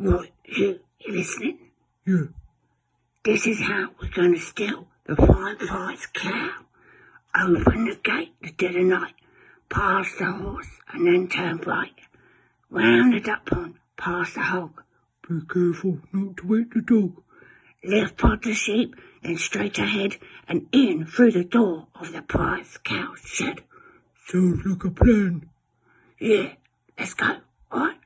Right, you listening? Yeah. This is how we're going to steal the five-price cow. Open the gate the dead of night, past the horse, and then turn right. Round the duck pond, past the hog. Be careful not to wake the dog. Left past the sheep, then straight ahead, and in through the door of the prize cow shed. Sounds like a plan. Yeah, let's go, alright?